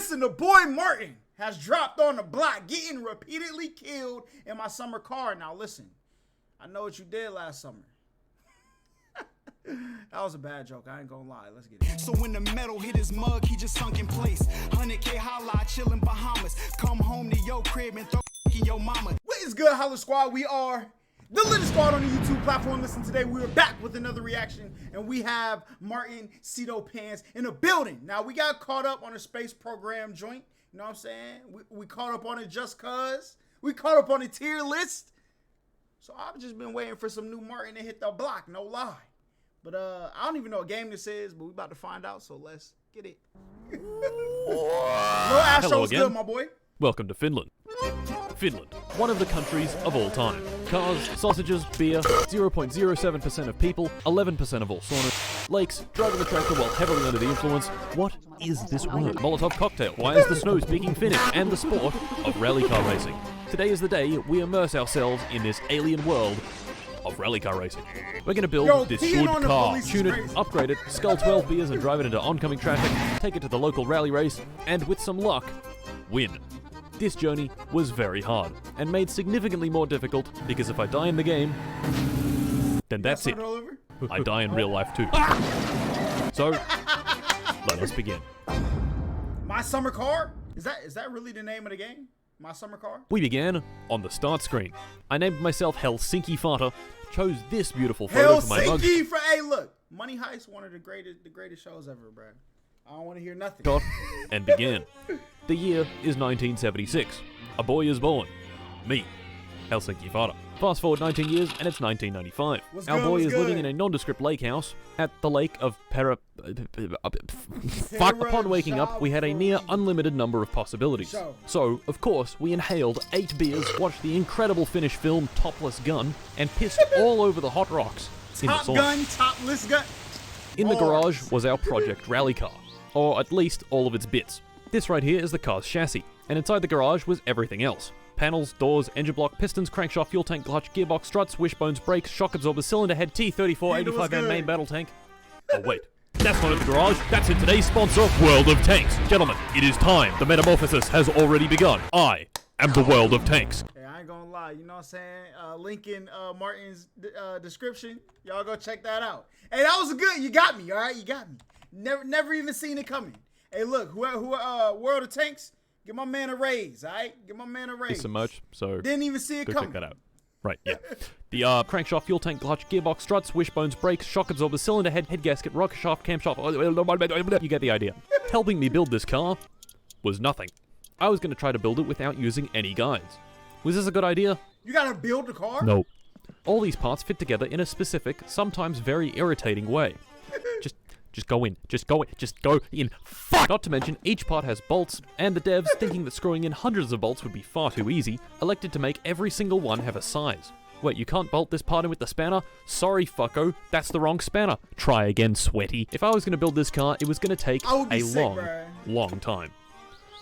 Listen, the boy Martin has dropped on the block, getting repeatedly killed in my summer car. Now listen, I know what you did last summer. That was a bad joke. I ain't gonna lie. Let's get it. So when the metal hit his mug, he just sunk in place. 100K Holla, chillin' Bahamas. Come home to your crib and throw in your mama. What is good, HollaSquad? We are the latest squad on the YouTube platform. Listen, today we are back with another reaction, and we have Martin Cedo Pants in the building. Now, we got caught up on a space program joint. You know what I'm saying? We caught up on it just cause. We caught up on the tier list. So I've just been waiting for some new Martin to hit the block, no lie. But I don't even know what game this is, but we about to find out, so let's get it. Hello, Astro, what's good, my boy? Welcome to Finland. Finland, one of the countries of all time. Cars, sausages, beer, 0.07% of people, 11% of all saunas, lakes, driving the tractor while heavily under the influence. What is this word? Molotov cocktail. Why is the snow speaking Finnish? And the sport of rally car racing. Today is the day we immerse ourselves in this alien world of rally car racing. We're gonna build this good car, tune it, upgrade it, scull 12 beers and drive it into oncoming traffic, take it to the local rally race, and with some luck, win. This journey was very hard, and made significantly more difficult because if I die in the game, then that's it. I die in real life too. So, let us begin. My summer car? Is that really the name of the game? My summer car? We began on the start screen. I named myself Helsinki Fata, chose this beautiful photo for my mug. Helsinki for, hey look, Money Heist, one of the greatest shows ever, bro. I don't want to hear nothing. And began. The year is 1976. A boy is born. Me, Helsinki Fata. Fast forward 19 years and it's 1995. Our boy is living in a nondescript lake house at the lake of Upon waking up, we had a near unlimited number of possibilities. So, of course, we inhaled 8 beers, watched the incredible Finnish film Topless Gun, and pissed all over the hot rocks. Topless gun. In the garage was our project rally car, or at least all of its bits. This right here is the car's chassis, and inside the garage was everything else. Panels, doors, engine block, pistons, crankshaft, fuel tank, clutch, gearbox, struts, wishbones, brakes, shock absorbers, cylinder head, T-34, 85-man main battle tank. Oh wait, that's not in the garage, that's in today's sponsor, World of Tanks. Gentlemen, it is time. The metamorphosis has already begun. I am the World of Tanks. Hey, I ain't gonna lie, you know what I'm saying? Link in Martin's description. Y'all go check that out. Hey, that was good. You got me, all right? You got me. Never even seen it coming. Hey, look, who World of Tanks? Give my man a raise, all right? Give my man a raise. It's some merch, so didn't even see it go coming. Check that out. Right, yeah. The crankshaft, fuel tank, clutch, gearbox, struts, wishbones, brakes, shock absorber, cylinder head, head gasket, rocker shaft, camshaft. You get the idea. Helping me build this car was nothing. I was going to try to build it without using any guides. Was this a good idea? You gotta build the car? No. All these parts fit together in a specific, sometimes very irritating way. Just go in. Just go in. Fuck! Not to mention, each part has bolts, and the devs, thinking that screwing in hundreds of bolts would be far too easy, elected to make every single one have a size. Wait, you can't bolt this part in with the spanner? Sorry, fucko, that's the wrong spanner. Try again, sweaty. If I was going to build this car, it was going to take a long time.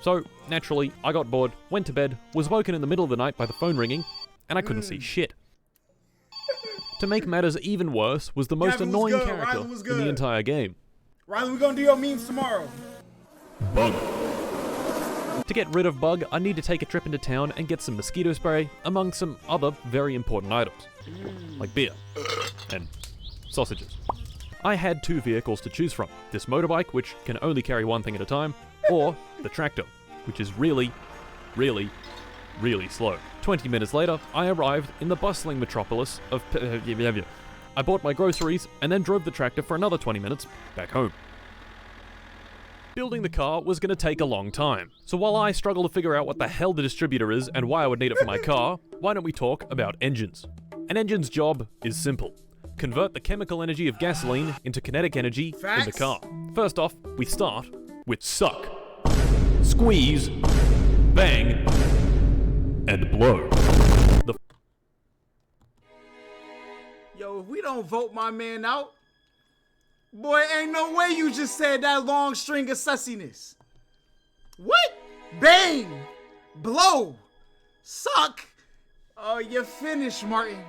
So, naturally, I got bored, went to bed, was woken in the middle of the night by the phone ringing, and I couldn't see shit. To make matters even worse was the most annoying character in the entire game. Riley, we're gonna do your memes tomorrow. Bug. To get rid of Bug, I need to take a trip into town and get some mosquito spray, among some other very important items, like beer and sausages. I had 2 vehicles to choose from, this motorbike, which can only carry one thing at a time, or the tractor, which is really slow. 20 minutes later, I arrived in the bustling metropolis of I bought my groceries and then drove the tractor for another 20 minutes back home. Building the car was going to take a long time, so while I struggle to figure out what the hell the distributor is and why I would need it for my car, why don't we talk about engines? An engine's job is simple. Convert the chemical energy of gasoline into kinetic energy in the car. First off, we start with suck, squeeze, bang, and blow. Yo, if we don't vote my man out, boy, ain't no way you just said that long string of sussiness. What? Bang, blow, suck. Oh, you're finished, Martin.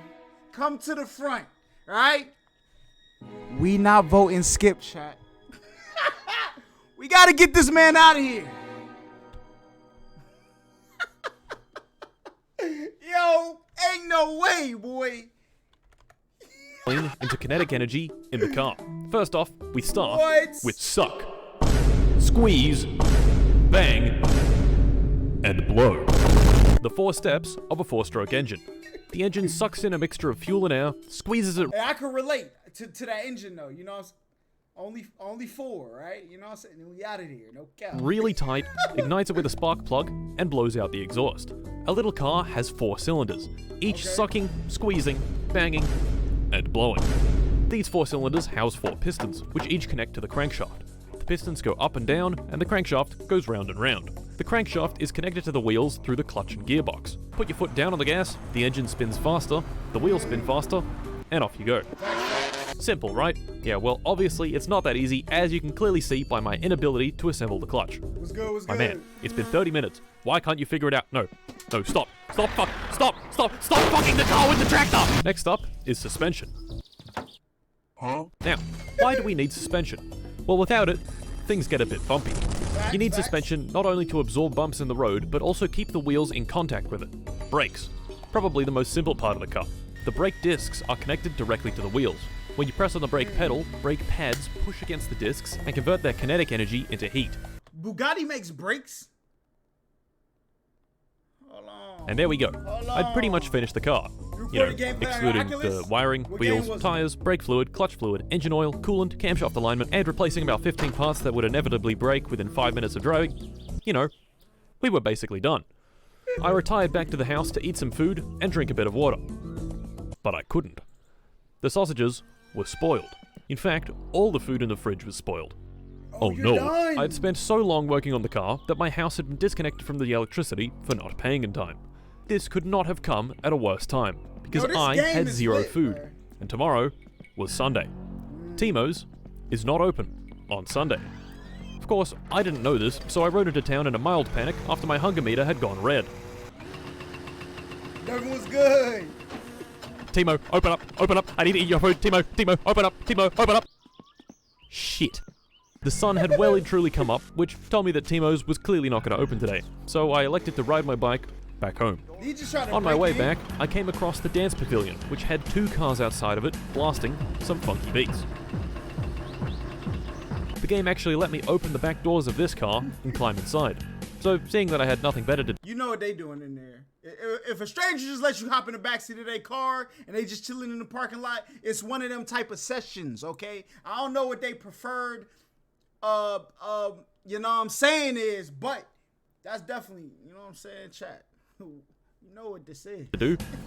Come to the front, all right? We not voting skip, chat. We gotta get this man out of here. Yo, ain't no way, boy. Into kinetic energy in the car. First off, we start What? with suck, squeeze, bang, and blow. The 4 steps of a 4-stroke engine. The engine sucks in a mixture of fuel and air, squeezes it. Hey, I can relate to that engine though. You know, what I'm saying? Only 4, right? You know what I'm saying? We out of here, no cap. Really tight, ignites it with a spark plug, and blows out the exhaust. A little car has 4 cylinders, each sucking, squeezing, banging, and blowing. These 4 cylinders house 4 pistons, which each connect to the crankshaft. The pistons go up and down, and the crankshaft goes round and round. The crankshaft is connected to the wheels through the clutch and gearbox. Put your foot down on the gas, the engine spins faster, the wheels spin faster, and off you go. Simple, right? Yeah, well, obviously it's not that easy, as you can clearly see by my inability to assemble the clutch. What's good? What's My good? man, it's been 30 minutes. Why can't you figure it out? No, stop fucking the car with the tractor! Next up is suspension. Now, why do we need suspension? Well, without it, things get a bit bumpy. You need suspension not only to absorb bumps in the road, but also keep the wheels in contact with it. Brakes. Probably the most simple part of the car. The brake discs are connected directly to the wheels. When you press on the brake pedal, brake pads push against the discs and convert their kinetic energy into heat. Bugatti makes brakes? Hold on. And there we go. I'd pretty much finished the car. You know, excluding the wiring, wheels, tires, brake fluid, clutch fluid, engine oil, coolant, camshaft alignment, and replacing about 15 parts that would inevitably break within 5 minutes of driving. You know, we were basically done. I retired back to the house to eat some food and drink a bit of water. But I couldn't. The sausages were spoiled. In fact, all the food in the fridge was spoiled. Oh no, done. I'd spent so long working on the car that my house had been disconnected from the electricity for not paying in time. This could not have come at a worse time, because I had 0 food, bro. and tomorrow was Sunday. Timo's is not open on Sunday. Of course, I didn't know this, so I rode into town in a mild panic after my hunger meter had gone red. Drunken was good. Timo, open up, I need to eat your food, Timo, open up, open up. Shit. The sun had well and truly come up, which told me that Timo's was clearly not going to open today, so I elected to ride my bike back home. He just tried to On my break way in. back, I came across the dance pavilion, which had 2 cars outside of it, blasting some funky beats. The game actually let me open the back doors of this car and climb inside. So, seeing that I had nothing better to do, You know what they doing in there. If a stranger just lets you hop in the backseat of their car and they just chilling in the parking lot, it's one of them type of sessions, okay? I don't know what they preferred, you know what I'm saying is, but that's definitely, you know what I'm saying, chat. You know what this is.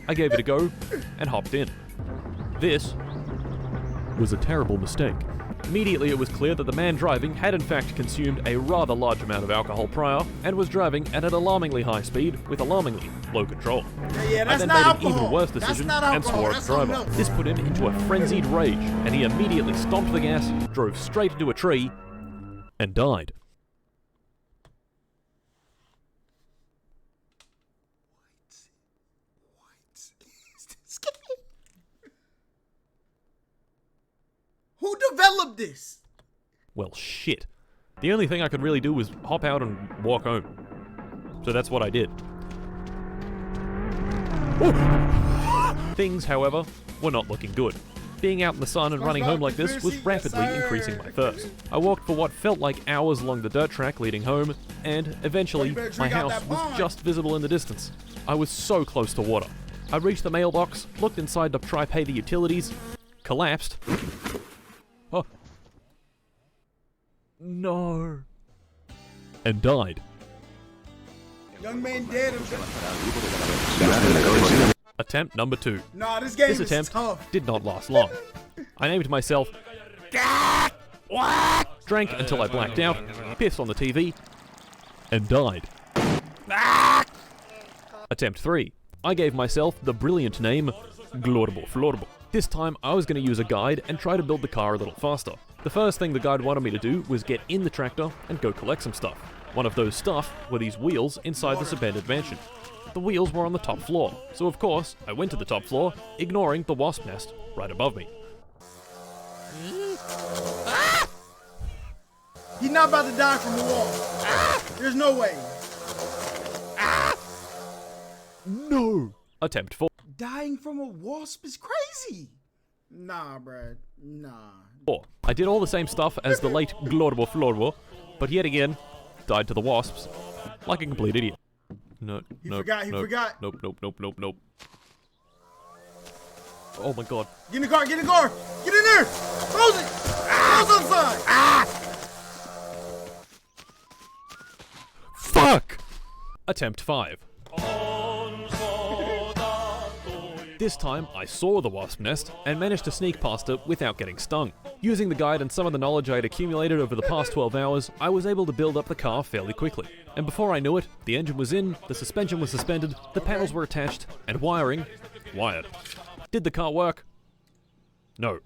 I gave it a go and hopped in. This was a terrible mistake. Immediately it was clear that the man driving had in fact consumed a rather large amount of alcohol prior and was driving at an alarmingly high speed with alarmingly low control. Yeah, I that's then not made alcohol. an even worse That's decision not and alcohol. swore at That's the driver. something else. This put him into a frenzied rage, and he immediately stomped the gas, drove straight into a tree, and died. Who developed this? Well, shit. The only thing I could really do was hop out and walk home. So that's what I did. Things, however, were not looking good. Being out in the sun and running home like this was rapidly increasing my thirst. I walked for what felt like hours along the dirt track leading home, and eventually my house was just visible in the distance. I was so close to water. I reached the mailbox, looked inside to try pay the utilities, collapsed. Oh. No. And died. Young man dead. Attempt number 2. Nah, this game This is attempt tough. did not last long. I named myself drank until I blacked out, pissed on the TV, and died. Attempt 3. I gave myself the brilliant name Glorbo Florbo. This time I was going to use a guide and try to build the car a little faster. The first thing the guide wanted me to do was get in the tractor and go collect some stuff. One of those stuff were these wheels inside this abandoned mansion. The wheels were on the top floor, so of course I went to the top floor, ignoring the wasp nest right above me. He's not about to die from the wall. There's no way. No! Attempt 4. Dying from a wasp is crazy. Nah, bruh. Nah. I did all the same stuff as the late Glorbo Florbo, but yet again, died to the wasps like a complete idiot. No, He nope, forgot, he nope, forgot. Nope, nope, nope, nope, nope. Oh my god. Get in the car, get in the car! Get in there! Close it! Close on the side! Ah! Fuck! Attempt 5. This time, I saw the wasp nest and managed to sneak past it without getting stung. Using the guide and some of the knowledge I had accumulated over the past 12 hours, I was able to build up the car fairly quickly. And before I knew it, the engine was in, the suspension was suspended, the panels were attached, and wired. Did the car work? No.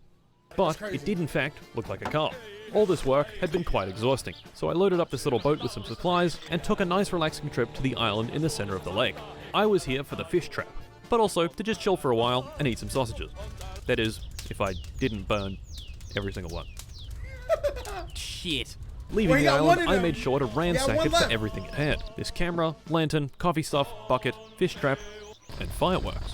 But it did in fact look like a car. All this work had been quite exhausting, so I loaded up this little boat with some supplies and took a nice relaxing trip to the island in the center of the lake. I was here for the fish trap, but also to just chill for a while and eat some sausages. That is, if I didn't burn every single one. Shit. Leaving Well, he the got one island, of I them. made sure to ransack one it for left. everything it had. This camera, lantern, coffee stuff, bucket, fish trap, and fireworks.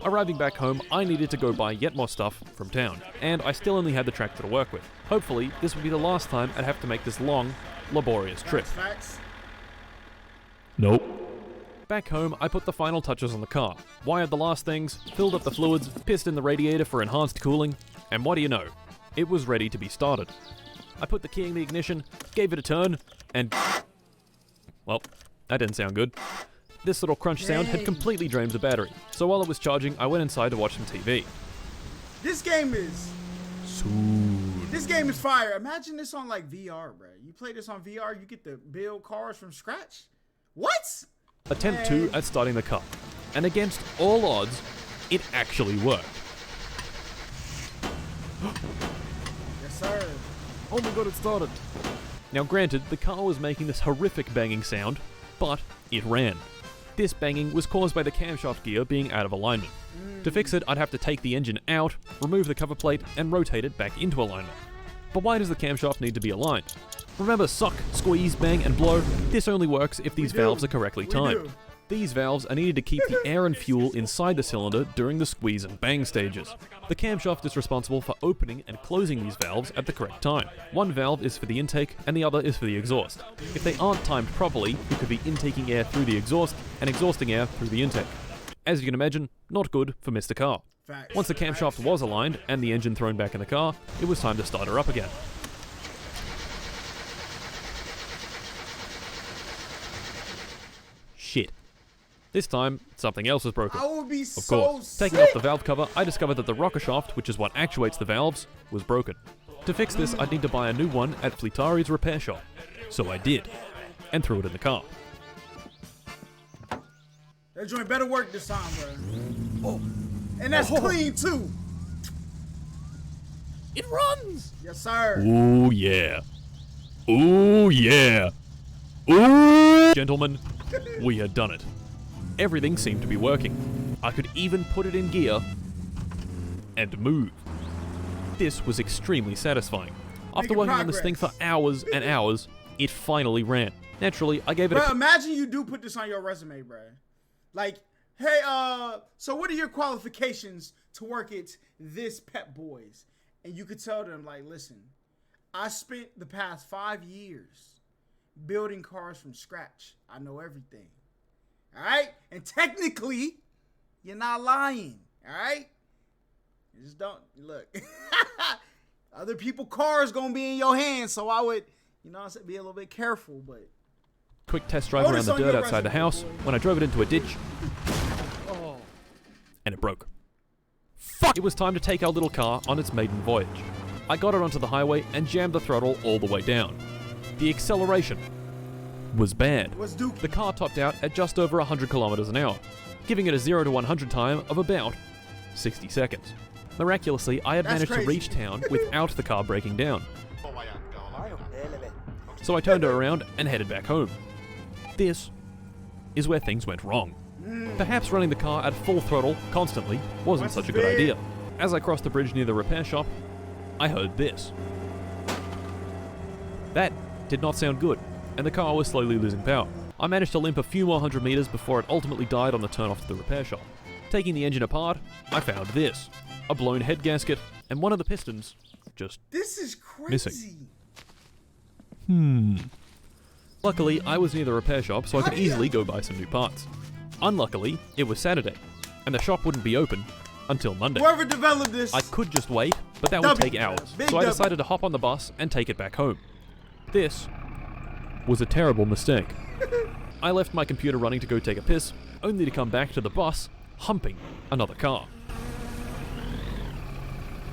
Arriving back home, I needed to go buy yet more stuff from town, and I still only had the tractor to work with. Hopefully, this would be the last time I'd have to make this long, laborious trip. Facts. Nope. Back home, I put the final touches on the car, wired the last things, filled up the fluids, pissed in the radiator for enhanced cooling, and what do you know? It was ready to be started. I put the key in the ignition, gave it a turn, and... well, that didn't sound good. This little crunch sound had completely drained the battery, so while it was charging, I went inside to watch some TV. This game is... This game is fire. Imagine this on like VR, bro. You play this on VR, you get to build cars from scratch? What? Attempt 2 at starting the car, and against all odds, it actually worked. Yes, sir. Oh my god, it started! Now granted, the car was making this horrific banging sound, but it ran. This banging was caused by the camshaft gear being out of alignment. To fix it, I'd have to take the engine out, remove the cover plate, and rotate it back into alignment. But why does the camshaft need to be aligned? Remember suck, squeeze, bang, and blow? This only works if these valves are correctly timed. These valves are needed to keep the air and fuel inside the cylinder during the squeeze and bang stages. The camshaft is responsible for opening and closing these valves at the correct time. One valve is for the intake and the other is for the exhaust. If they aren't timed properly, you could be intaking air through the exhaust and exhausting air through the intake. As you can imagine, not good for Mr. Car. Facts. Once the camshaft was aligned and the engine thrown back in the car, it was time to start her up again. Shit. This time, something else was broken. I would be Of so course, sick. taking off the valve cover, I discovered that the rocker shaft, which is what actuates the valves, was broken. To fix this, I'd need to buy a new one at Fleetari's repair shop. So I did, and threw it in the car. That joint better work this time, bro. Oh. And that's clean, too. It runs! Yes, sir. Ooh yeah. Ooh yeah. Ooh! Gentlemen, we had done it. Everything seemed to be working. I could even put it in gear and move. This was extremely satisfying. After Making working on this thing for progress. hours and hours, it finally ran. Naturally, I gave it Bro, a... imagine you do put this on your resume, bro. Like, hey, so what are your qualifications to work at this Pep Boys? And you could tell them, like, listen, I spent the past 5 years building cars from scratch. I know everything. All right? And technically, you're not lying. All right? You just don't, look. Other people's cars gonna be in your hands, so I would, you know what I'm saying, be a little bit careful, but. quick test drive Oh, around this the on dirt your outside the resume, house boy. when I drove it into a ditch. And it broke. Fuck! It was time to take our little car on its maiden voyage. I got it onto the highway and jammed the throttle all the way down. The acceleration was bad. What's Duke? The car topped out at just over 100 kilometers an hour, giving it a 0 to 100 time of about 60 seconds. Miraculously, I had That's managed crazy. to reach town without the car breaking down. So I turned her around and headed back home. This is where things went wrong. Perhaps running the car at full throttle constantly wasn't such a good idea. As I crossed the bridge near the repair shop, I heard this. That did not sound good. and the car was slowly losing power. I managed to limp a few more 100 meters before it ultimately died on the turn off to the repair shop. Taking the engine apart, I found this: a blown head gasket and one of the pistons just This is crazy. missing. Luckily, I was near the repair shop, so I could easily go buy some new parts. Unluckily, it was Saturday, and the shop wouldn't be open until Monday. Whoever developed this, I could just wait, but that would W. take hours, Big so I W. decided to hop on the bus and take it back home. This was a terrible mistake. I left my computer running to go take a piss, only to come back to the bus humping another car.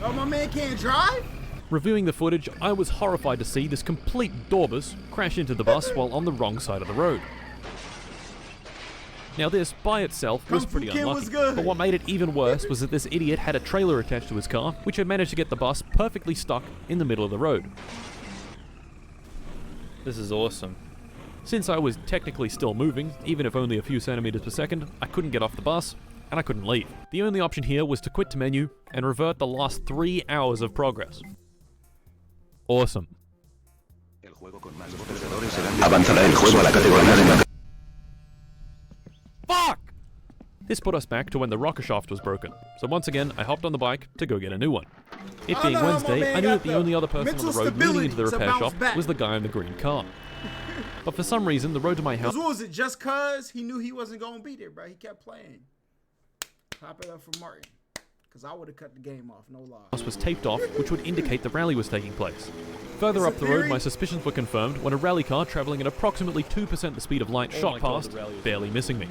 oh, my man can't drive? Reviewing the footage, I was horrified to see this complete Dorbus crash into the bus while on the wrong side of the road. Now this, by itself, was Kung Fu pretty Kid unlucky, was good. but what made it even worse was that this idiot had a trailer attached to his car, which had managed to get the bus perfectly stuck in the middle of the road. This is awesome. Since I was technically still moving, even if only a few centimeters per second, I couldn't get off the bus, and I couldn't leave. The only option here was to quit to menu and revert the last 3 hours of progress. Awesome. Fuck! This put us back to when the rocker shaft was broken, so once again I hopped on the bike to go get a new one. It being know how my Wednesday, man I knew got that the the only other person on the mental road leading into the stability to repair bounce shop back. was the guy in the green car. But for some reason, the road to my house Cause what was it? Just cause he knew he wasn't gonna beat it, bro. He kept playing. Clap it up for Martin. Cause I would have cut the game off, no lie. was taped off, which would indicate the rally was taking place. Further It's up a the road, theory. my suspicions were confirmed when a rally car travelling at approximately 2% the speed of light shot past, barely missing me.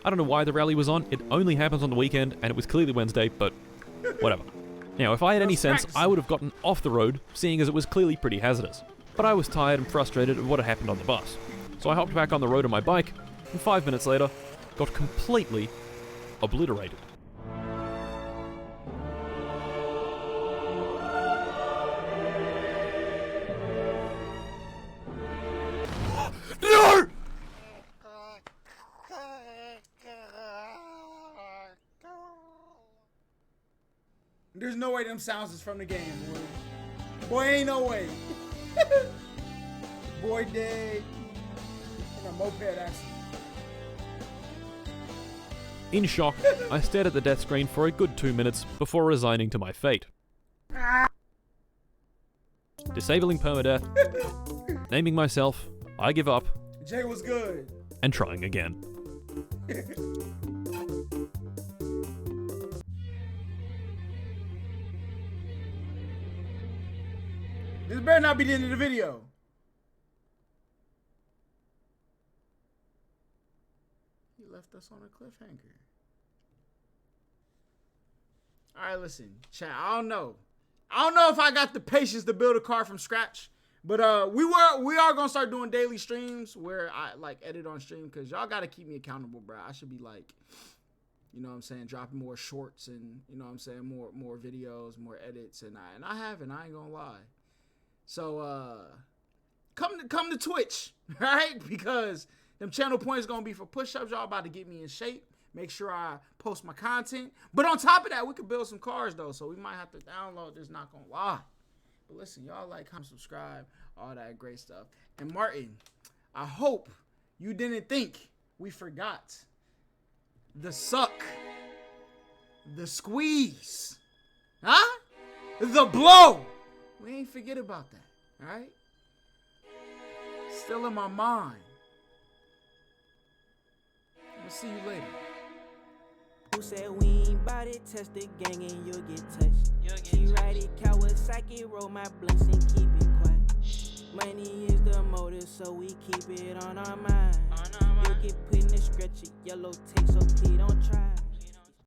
I don't know why the rally was on, it only happens on the weekend, and it was clearly Wednesday, but whatever. Now, if I had any sense, I would have gotten off the road, seeing as it was clearly pretty hazardous. But I was tired and frustrated at what had happened on the bus. So I hopped back on the road on my bike, and 5 minutes later, got completely obliterated. No! There's no way them sounds is from the game, boy. Boy, ain't no way. Boy dead. In a moped accident. In shock, I stared at the death screen for a good 2 minutes before resigning to my fate. Disabling permadeath, naming myself, I give up, Jay was good. and trying again. This better not be the end of the video. He left us on a cliffhanger. Alright, listen, chat, I don't know if I got the patience to build a car from scratch. But we are gonna start doing daily streams where I like edit on stream, because y'all gotta keep me accountable, bro. I should be like, you know what I'm saying, dropping more shorts and, you know what I'm saying, more videos, more edits, and I haven't, I ain't gonna lie. So come to Twitch, right? Because them channel points gonna be for push-ups. Y'all about to get me in shape. Make sure I post my content. But on top of that, we could build some cars though, so we might have to download this, not gonna lie. But listen, y'all like, comment, subscribe, all that great stuff. And Martin, I hope you didn't think we forgot the suck, the squeeze, huh? The blow. We ain't forget about that, all right? Still in my mind. I'll see you later. Who said we ain't bout it? Test the gang and you'll get touched. She ride it, Kawasaki, roll my blunts and keep it quiet. Money is the motive, so we keep it on our mind. You'll get put in the stretcher, yellow tape, so please don't try.